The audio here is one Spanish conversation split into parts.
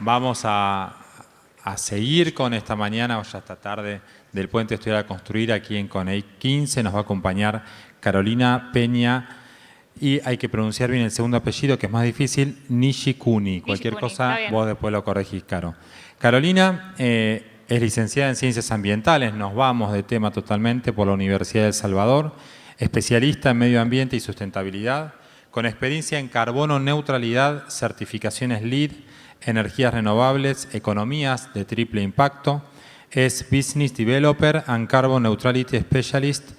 Vamos a seguir con esta mañana, o ya esta tarde, del Puente Estudiar a Construir aquí en CONEI 15. Nos va a acompañar Carolina Peña y hay que pronunciar bien el segundo apellido, que es más difícil, Nishikuni. Cualquier cosa, vos después lo corregís, Caro. Carolina es licenciada en Ciencias Ambientales, nos vamos de tema totalmente, por la Universidad de El Salvador, especialista en Medio Ambiente y Sustentabilidad, con experiencia en carbono neutralidad, certificaciones LEED, energías renovables, economías de triple impacto. Es Business Developer and Carbon Neutrality Specialist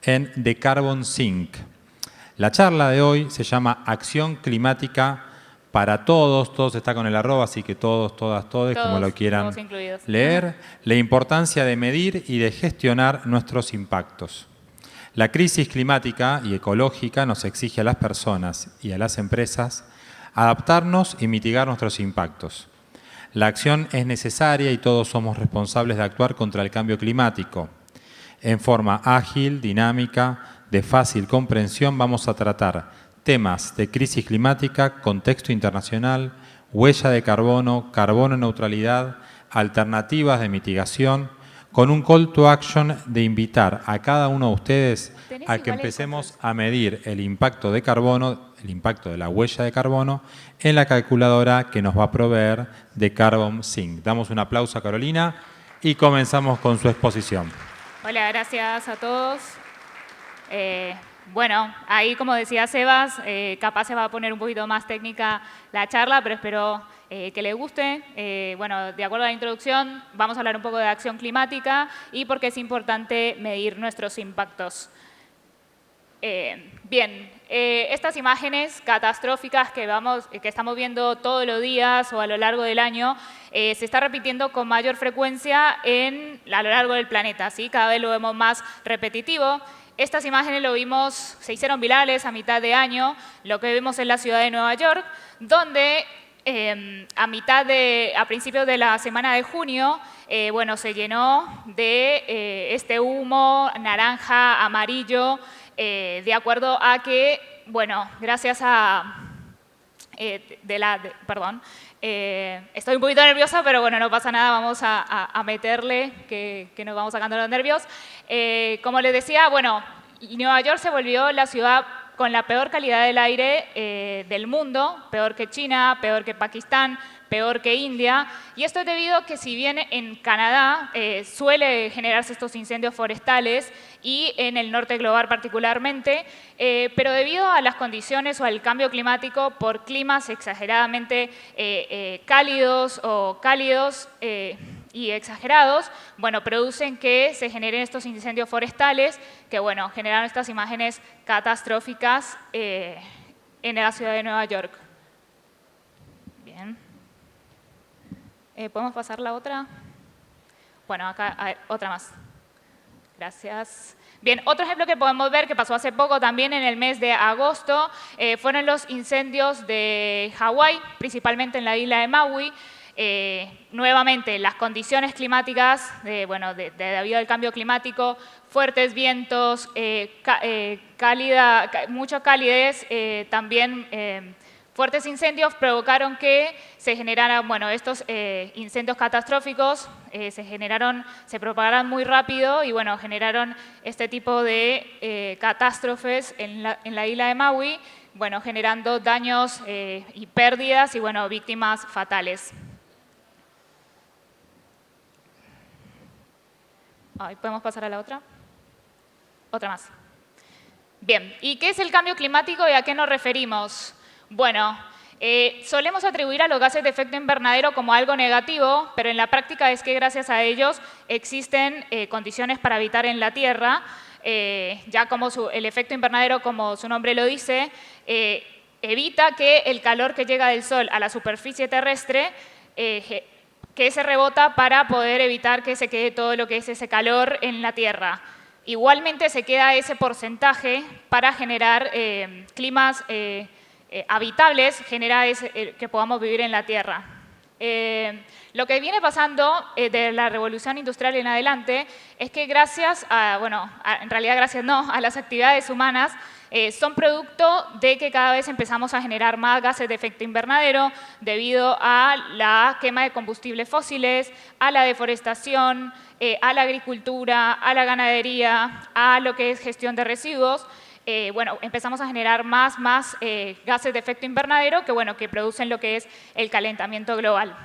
en The Carbon Sink. La charla de hoy se llama Acción Climática para Todos. Todos está con el arroba, así que todos, todas, todes, como lo quieran leer. La importancia de medir y de gestionar nuestros impactos. La crisis climática y ecológica nos exige a las personas y a las empresas adaptarnos y mitigar nuestros impactos. La acción es necesaria y todos somos responsables de actuar contra el cambio climático. En forma ágil, dinámica, de fácil comprensión, vamos a tratar temas de crisis climática, contexto internacional, huella de carbono, carbono neutralidad, alternativas de mitigación, con un call to action de invitar a cada uno de ustedes a que empecemos a medir el impacto de carbono, el impacto de la huella de carbono, en la calculadora que nos va a proveer de Carbon Sink. Damos un aplauso a Carolina y comenzamos con su exposición. Hola, gracias a todos. Bueno, ahí como decía Sebas, capaz se va a poner un poquito más técnica la charla, pero espero que les guste. Bueno, de acuerdo a la introducción, vamos a hablar un poco de acción climática y por qué es importante medir nuestros impactos. Bien, estas imágenes catastróficas que estamos viendo todos los días o a lo largo del año se está repitiendo con mayor frecuencia a lo largo del planeta, ¿sí? Cada vez lo vemos más repetitivo. Estas imágenes se hicieron virales a mitad de año, lo que vemos en la ciudad de Nueva York, donde a principios de la semana de junio, bueno, se llenó de este humo naranja, amarillo, de acuerdo a que, bueno, gracias a... perdón, estoy un poquito nerviosa, pero bueno, no pasa nada, vamos a meterle, que nos vamos sacando los nervios. Como les decía, bueno, Nueva York se volvió la ciudad con la peor calidad del aire del mundo, peor que China, peor que Pakistán, peor que India. Y esto es debido a que si bien en Canadá suele generarse estos incendios forestales y en el norte global particularmente, pero debido a las condiciones o al cambio climático por climas exageradamente cálidos y exagerados, bueno, producen que se generen estos incendios forestales que, bueno, generan estas imágenes catastróficas en la ciudad de Nueva York. Bien. ¿Podemos pasar la otra? Bueno, acá otra más. Gracias. Bien, otro ejemplo que podemos ver que pasó hace poco también en el mes de agosto fueron los incendios de Hawái, principalmente en la isla de Maui. Nuevamente, las condiciones climáticas, debido al cambio climático, fuertes vientos, mucha calidez, también fuertes incendios provocaron que se generaran, bueno, estos incendios catastróficos se propagaran muy rápido y, bueno, generaron este tipo de catástrofes en la isla de Maui, bueno, generando daños y pérdidas y, bueno, víctimas fatales. ¿Podemos pasar a la otra? Otra más. Bien, ¿y qué es el cambio climático y a qué nos referimos? Bueno, solemos atribuir a los gases de efecto invernadero como algo negativo, pero en la práctica es que gracias a ellos existen condiciones para habitar en la Tierra, ya como el efecto invernadero, como su nombre lo dice, evita que el calor que llega del Sol a la superficie terrestre que se rebota para poder evitar que se quede todo lo que es ese calor en la Tierra. Igualmente se queda ese porcentaje para generar climas habitables, que podamos vivir en la Tierra. Lo que viene pasando de la revolución industrial en adelante es que gracias a, bueno, en realidad gracias no, a las actividades humanas, son producto de que cada vez empezamos a generar más gases de efecto invernadero debido a la quema de combustibles fósiles, a la deforestación, a la agricultura, a la ganadería, a lo que es gestión de residuos. Bueno, empezamos a generar más gases de efecto invernadero que, bueno, que producen lo que es el calentamiento global.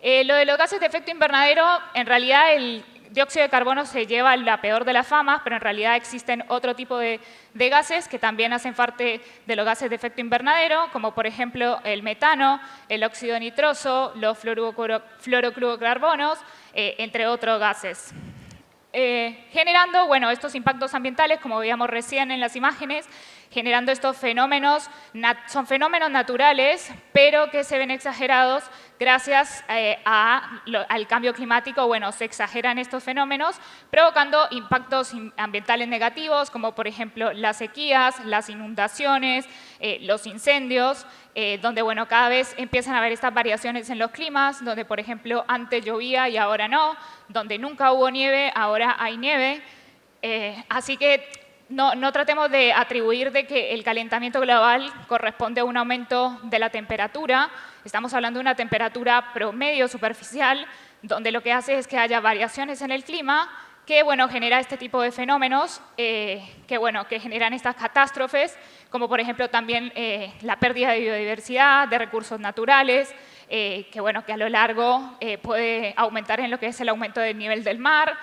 Lo de los gases de efecto invernadero, en realidad el dióxido de carbono se lleva la peor de las famas, pero en realidad existen otro tipo de gases que también hacen parte de los gases de efecto invernadero, como por ejemplo el metano, el óxido nitroso, los fluorocarburacarbonos, entre otros gases. Generando, bueno, estos impactos ambientales, como veíamos recién en las imágenes, generando estos fenómenos, son fenómenos naturales, pero que se ven exagerados gracias al cambio climático. Bueno, se exageran estos fenómenos, provocando impactos ambientales negativos, como por ejemplo las sequías, las inundaciones, los incendios, donde, bueno, cada vez empiezan a haber estas variaciones en los climas, donde, por ejemplo, antes llovía y ahora no, donde nunca hubo nieve, ahora hay nieve. Así que no tratemos de atribuir de que el calentamiento global corresponde a un aumento de la temperatura. Estamos hablando de una temperatura promedio superficial, donde lo que hace es que haya variaciones en el clima que, bueno, genera este tipo de fenómenos que generan estas catástrofes, como por ejemplo también la pérdida de biodiversidad, de recursos naturales, que a lo largo puede aumentar en lo que es el aumento del nivel del mar,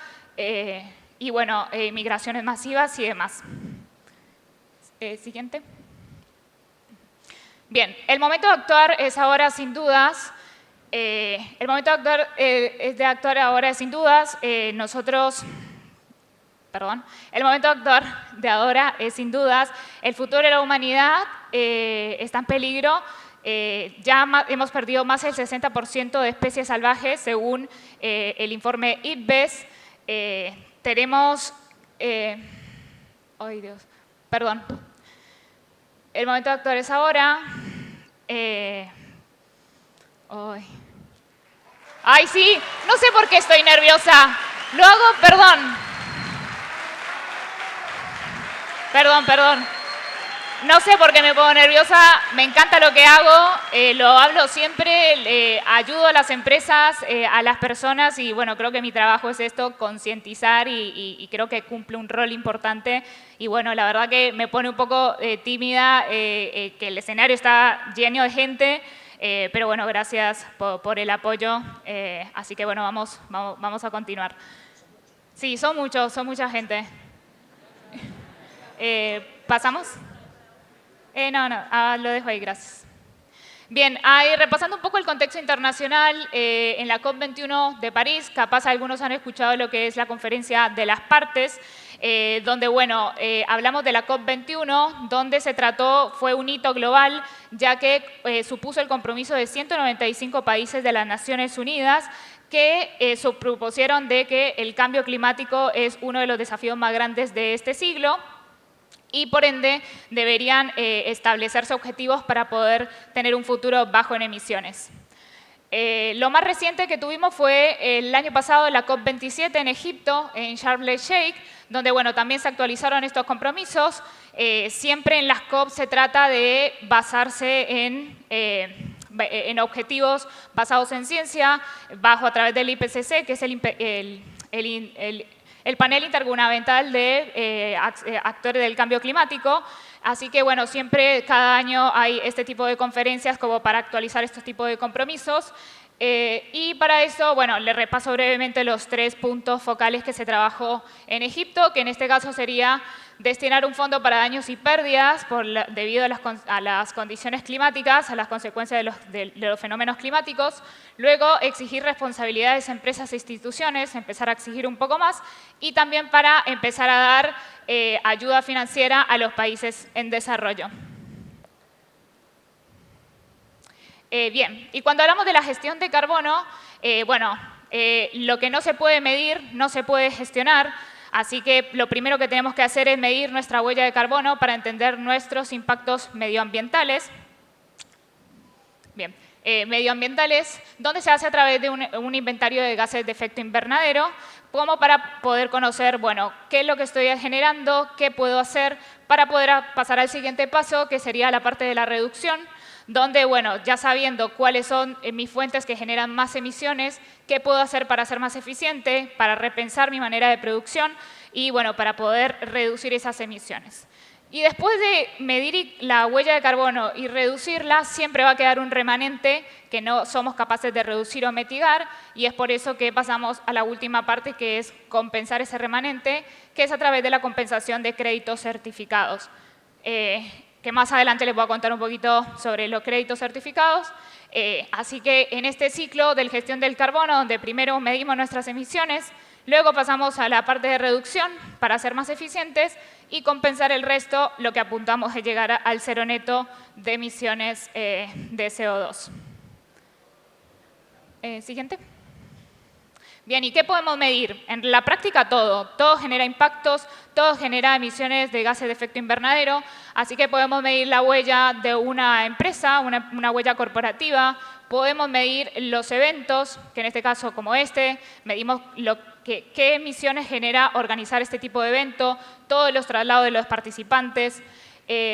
y bueno, migraciones masivas y demás. Siguiente. Bien, el momento de actuar es ahora sin dudas. El momento de actuar ahora sin dudas. El momento de actuar de ahora es sin dudas. El futuro de la humanidad está en peligro. Ya hemos perdido más del 60% de especies salvajes según el informe IPBES. Tenemos... ¡Ay, Dios! Perdón. El momento de actuar es ahora. ¡Ay, sí! No sé por qué estoy nerviosa. Lo hago, perdón. No sé por qué me pongo nerviosa, me encanta lo que hago, lo hablo siempre, ayudo a las empresas, a las personas y bueno, creo que mi trabajo es esto, concientizar y creo que cumple un rol importante y bueno, la verdad que me pone un poco tímida que el escenario está lleno de gente, pero bueno, gracias por el apoyo, así que bueno, vamos a continuar. Sí, son mucha gente. ¿Pasamos? Lo dejo ahí, gracias. Bien, repasando un poco el contexto internacional, en la COP21 de París, capaz algunos han escuchado lo que es la conferencia de las partes, donde, bueno, hablamos de la COP21, donde fue un hito global, ya que supuso el compromiso de 195 países de las Naciones Unidas, que propusieron de que el cambio climático es uno de los desafíos más grandes de este siglo, y por ende deberían establecerse objetivos para poder tener un futuro bajo en emisiones. Lo más reciente que tuvimos fue el año pasado la COP27 en Egipto, en Sharm el Sheikh, donde bueno, también se actualizaron estos compromisos. Siempre en las COP se trata de basarse en objetivos basados en ciencia, a través del IPCC, que es el panel intergubernamental de actores del cambio climático. Así que, bueno, siempre, cada año hay este tipo de conferencias como para actualizar estos tipos de compromisos. Y para eso, bueno, les repaso brevemente los 3 puntos focales que se trabajó en Egipto, que en este caso sería destinar un fondo para daños y pérdidas debido a las condiciones climáticas, a las consecuencias de los fenómenos climáticos. Luego, exigir responsabilidades a empresas e instituciones, empezar a exigir un poco más. Y también para empezar a dar ayuda financiera a los países en desarrollo. Bien, y cuando hablamos de la gestión de carbono, lo que no se puede medir no se puede gestionar. Así que lo primero que tenemos que hacer es medir nuestra huella de carbono para entender nuestros impactos medioambientales. Bien, medioambientales, donde se hace a través de un inventario de gases de efecto invernadero, como para poder conocer, bueno, qué es lo que estoy generando, qué puedo hacer para poder pasar al siguiente paso, que sería la parte de la reducción, donde, bueno, ya sabiendo cuáles son mis fuentes que generan más emisiones, qué puedo hacer para ser más eficiente, para repensar mi manera de producción y, bueno, para poder reducir esas emisiones. Y después de medir la huella de carbono y reducirla, siempre va a quedar un remanente que no somos capaces de reducir o mitigar, y es por eso que pasamos a la última parte, que es compensar ese remanente, que es a través de la compensación de créditos certificados. Que más adelante les voy a contar un poquito sobre los créditos certificados. Así que en este ciclo de gestión del carbono, donde primero medimos nuestras emisiones, luego pasamos a la parte de reducción para ser más eficientes y compensar el resto, lo que apuntamos es llegar al cero neto de emisiones de CO2. Siguiente. Bien, ¿y qué podemos medir? En la práctica todo. Todo genera impactos, todo genera emisiones de gases de efecto invernadero, así que podemos medir la huella de una empresa, una huella corporativa, podemos medir los eventos, que en este caso como este, medimos qué emisiones genera organizar este tipo de evento, todos los traslados de los participantes.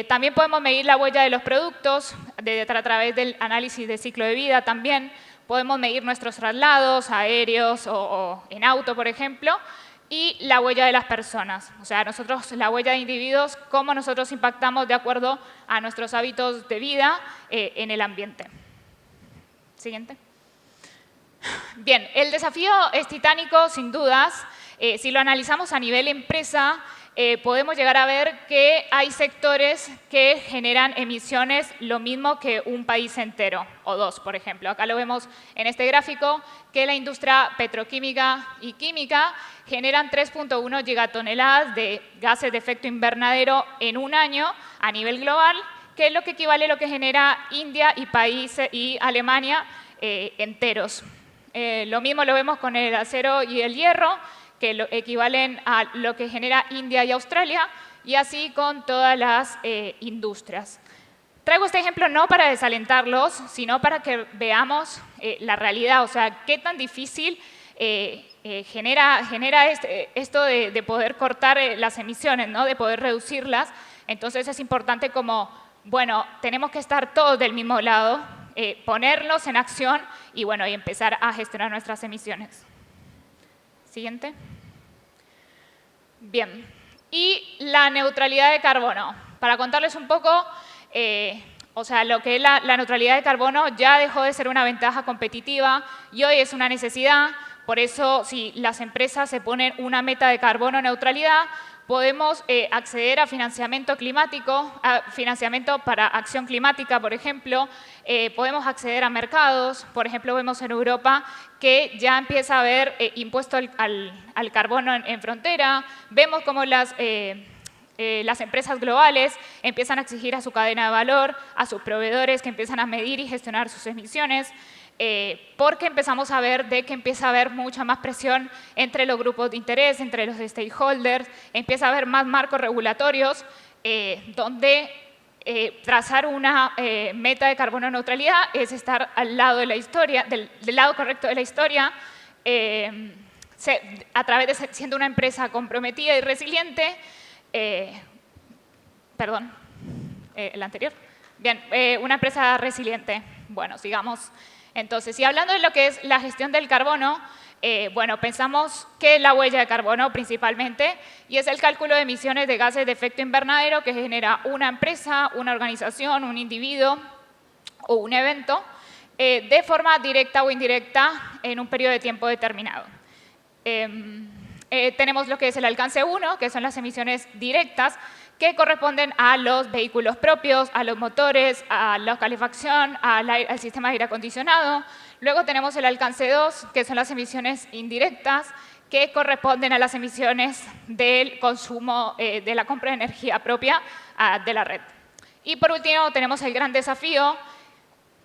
También podemos medir la huella de los productos a través del análisis de ciclo de vida también. Podemos medir nuestros traslados aéreos o en auto, por ejemplo, y la huella de las personas. O sea, nosotros, la huella de individuos, cómo nosotros impactamos de acuerdo a nuestros hábitos de vida en el ambiente. Siguiente. Bien, el desafío es titánico, sin dudas. Si lo analizamos a nivel empresa, podemos llegar a ver que hay sectores que generan emisiones lo mismo que un país entero, o dos, por ejemplo. Acá lo vemos en este gráfico, que la industria petroquímica y química generan 3.1 gigatoneladas de gases de efecto invernadero en un año a nivel global, que es lo que equivale a lo que genera India y Alemania enteros. Lo mismo lo vemos con el acero y el hierro, que equivalen a lo que genera India y Australia, y así con todas las industrias. Traigo este ejemplo no para desalentarlos, sino para que veamos la realidad, o sea, qué tan difícil genera esto de poder cortar las emisiones, ¿no? De poder reducirlas. Entonces es importante como, bueno, tenemos que estar todos del mismo lado, ponerlos en acción y, bueno, y empezar a gestionar nuestras emisiones. Siguiente. Bien, y la neutralidad de carbono. Para contarles un poco, o sea, lo que es la neutralidad de carbono ya dejó de ser una ventaja competitiva y hoy es una necesidad. Por eso, si las empresas se ponen una meta de carbono neutralidad, podemos acceder a financiamiento climático, a financiamiento para acción climática, por ejemplo. Podemos acceder a mercados. Por ejemplo, vemos en Europa que ya empieza a haber impuesto al carbono en frontera. Vemos cómo las empresas globales empiezan a exigir a su cadena de valor, a sus proveedores que empiezan a medir y gestionar sus emisiones. Porque empezamos a ver que empieza a haber mucha más presión entre los grupos de interés, entre los stakeholders, empieza a haber más marcos regulatorios donde trazar una meta de carbono neutralidad es estar al lado de la historia, del lado correcto de la historia, a través de siendo una empresa comprometida y resiliente. Perdón, el anterior. Bien, una empresa resiliente. Bueno, sigamos. Entonces, y hablando de lo que es la gestión del carbono, bueno, pensamos que es la huella de carbono principalmente, y es el cálculo de emisiones de gases de efecto invernadero que genera una empresa, una organización, un individuo o un evento de forma directa o indirecta en un periodo de tiempo determinado. Tenemos lo que es el alcance 1, que son las emisiones directas, que corresponden a los vehículos propios, a los motores, a la calefacción, al sistema de aire acondicionado. Luego tenemos el alcance 2, que son las emisiones indirectas, que corresponden a las emisiones del consumo de la compra de energía propia de la red. Y por último tenemos el gran desafío,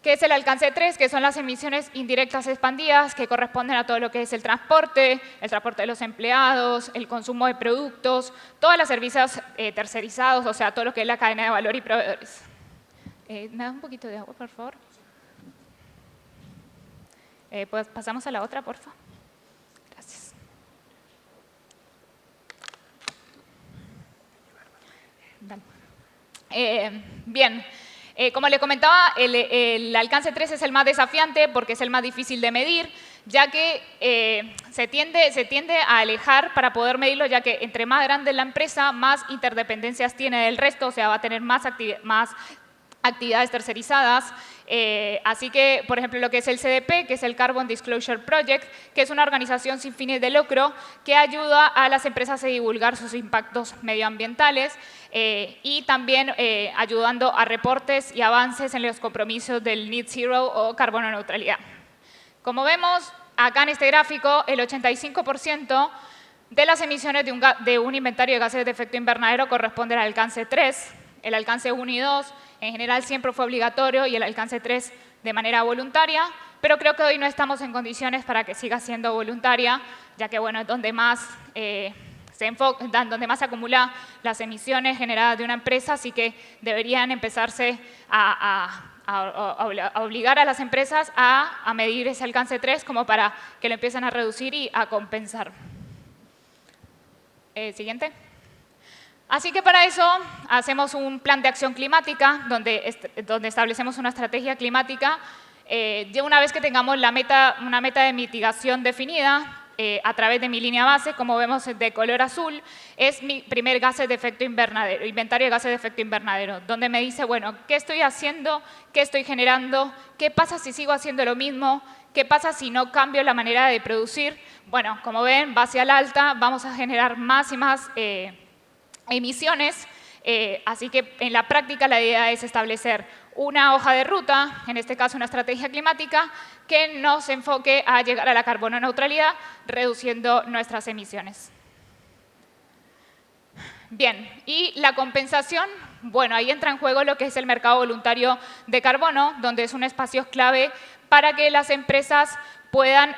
que es el alcance 3, que son las emisiones indirectas expandidas, que corresponden a todo lo que es el transporte de los empleados, el consumo de productos, todos los servicios tercerizados, o sea, todo lo que es la cadena de valor y proveedores. ¿Me das un poquito de agua, por favor? Pues pasamos a la otra, por favor. Gracias. Bien. Como le comentaba, el alcance 3 es el más desafiante porque es el más difícil de medir, ya que se tiende a alejar para poder medirlo, ya que entre más grande es la empresa, más interdependencias tiene del resto, o sea, va a tener más actividades tercerizadas. Así que, por ejemplo, lo que es el CDP, que es el Carbon Disclosure Project, que es una organización sin fines de lucro que ayuda a las empresas a divulgar sus impactos medioambientales y también ayudando a reportes y avances en los compromisos del Net Zero o carbono neutralidad. Como vemos acá en este gráfico, el 85% de las emisiones de un inventario de gases de efecto invernadero corresponde al alcance 3, el alcance 1 y 2 en general siempre fue obligatorio y el alcance 3 de manera voluntaria, pero creo que hoy no estamos en condiciones para que siga siendo voluntaria, ya que bueno, es donde más donde más se acumulan las emisiones generadas de una empresa, así que deberían empezarse a obligar a las empresas a medir ese alcance 3 como para que lo empiecen a reducir y a compensar. Siguiente. Así que para eso hacemos un plan de acción climática donde establecemos una estrategia climática. Ya una vez que tengamos una meta de mitigación definida a través de mi línea base, como vemos de color azul, es mi primer gases de efecto invernadero, inventario de gases de efecto invernadero, donde me dice, bueno, ¿qué estoy haciendo? ¿Qué estoy generando? ¿Qué pasa si sigo haciendo lo mismo? ¿Qué pasa si no cambio la manera de producir? Bueno, como ven, va hacia la alta, vamos a generar más y más emisiones, así que en la práctica la idea es establecer una hoja de ruta, en este caso una estrategia climática, que nos enfoque a llegar a la carbono neutralidad, reduciendo nuestras emisiones. Bien, y la compensación, bueno, ahí entra en juego lo que es el mercado voluntario de carbono, donde es un espacio clave para que las empresas puedan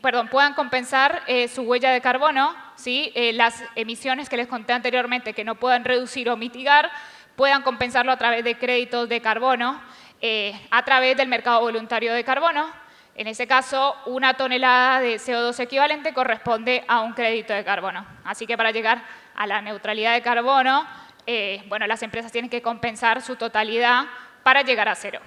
puedan compensar su huella de carbono, ¿sí? Las emisiones que les conté anteriormente que no puedan reducir o mitigar, puedan compensarlo a través de créditos de carbono, a través del mercado voluntario de carbono. En ese caso, 1 tonelada de CO2 equivalente corresponde a un crédito de carbono. Así que para llegar a la neutralidad de carbono, bueno, las empresas tienen que compensar su totalidad para llegar a cero.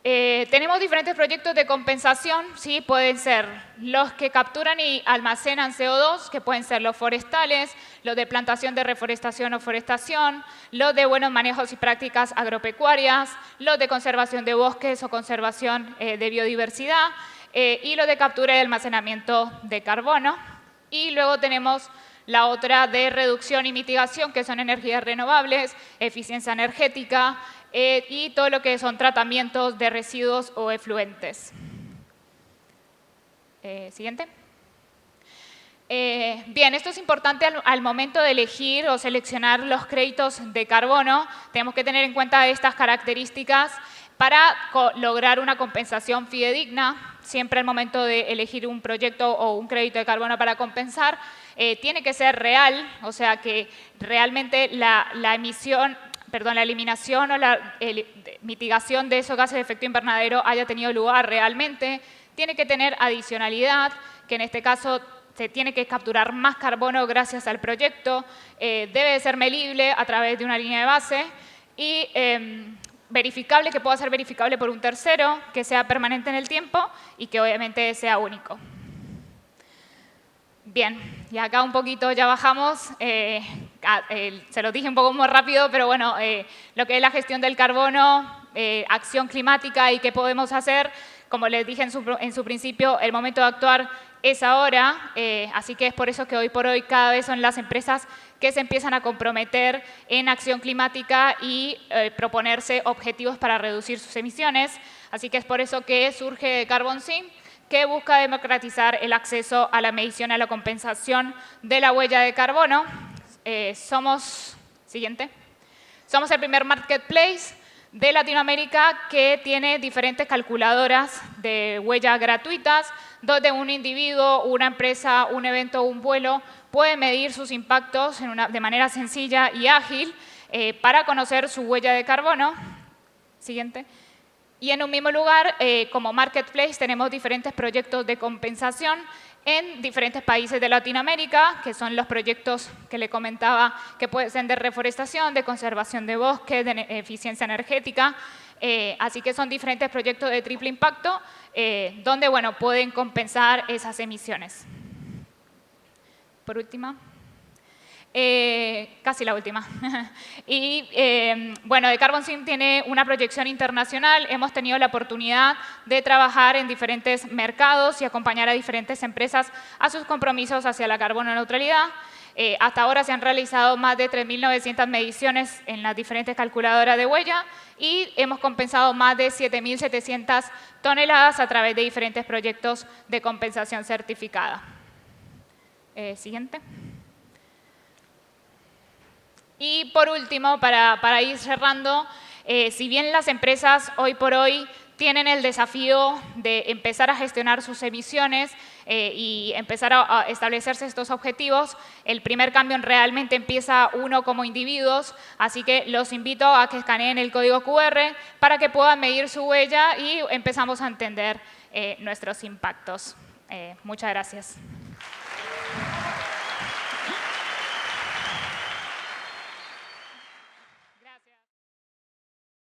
Tenemos diferentes proyectos de compensación, ¿sí? Pueden ser los que capturan y almacenan CO2, que pueden ser los forestales, los de plantación de reforestación o forestación, los de buenos manejos y prácticas agropecuarias, los de conservación de bosques o conservación de biodiversidad y los de captura y almacenamiento de carbono. Y luego tenemos la otra de reducción y mitigación, que son energías renovables, eficiencia energética, y todo lo que son tratamientos de residuos o efluentes. Siguiente. Bien, esto es importante al momento de elegir o seleccionar los créditos de carbono. Tenemos que tener en cuenta estas características para lograr una compensación fidedigna. Siempre al momento de elegir un proyecto o un crédito de carbono para compensar, tiene que ser real, o sea que realmente la eliminación o la mitigación de esos gases de efecto invernadero haya tenido lugar realmente. Tiene que tener adicionalidad, que en este caso se tiene que capturar más carbono gracias al proyecto. Debe ser medible a través de una línea de base y verificable, que pueda ser verificable por un tercero, que sea permanente en el tiempo y que obviamente sea único. Bien, y acá un poquito ya bajamos, se los dije un poco más rápido, pero bueno, lo que es la gestión del carbono, acción climática y qué podemos hacer, como les dije en su principio, el momento de actuar es ahora, así que es por eso que hoy por hoy cada vez son las empresas que se empiezan a comprometer en acción climática y proponerse objetivos para reducir sus emisiones, así que es por eso que surge Carbon Sync, que busca democratizar el acceso a la medición y a la compensación de la huella de carbono. Somos el primer marketplace de Latinoamérica que tiene diferentes calculadoras de huellas gratuitas, donde un individuo, una empresa, un evento o un vuelo puede medir sus impactos de manera sencilla y ágil para conocer su huella de carbono. Siguiente. Y en un mismo lugar, como Marketplace, tenemos diferentes proyectos de compensación en diferentes países de Latinoamérica, que son los proyectos que le comentaba que pueden ser de reforestación, de conservación de bosques, de eficiencia energética. Así que son diferentes proyectos de triple impacto donde bueno, pueden compensar esas emisiones. Por última. Casi la última. Y bueno, The Carbon Sync tiene una proyección internacional. Hemos tenido la oportunidad de trabajar en diferentes mercados y acompañar a diferentes empresas a sus compromisos hacia la carbono neutralidad. Hasta ahora se han realizado más de 3.900 mediciones en las diferentes calculadoras de huella y hemos compensado más de 7.700 toneladas a través de diferentes proyectos de compensación certificada. Siguiente. Y por último, para ir cerrando, si bien las empresas hoy por hoy tienen el desafío de empezar a gestionar sus emisiones y empezar a establecerse estos objetivos, el primer cambio realmente empieza uno como individuos, así que los invito a que escaneen el código QR para que puedan medir su huella y empezamos a entender nuestros impactos. Muchas gracias.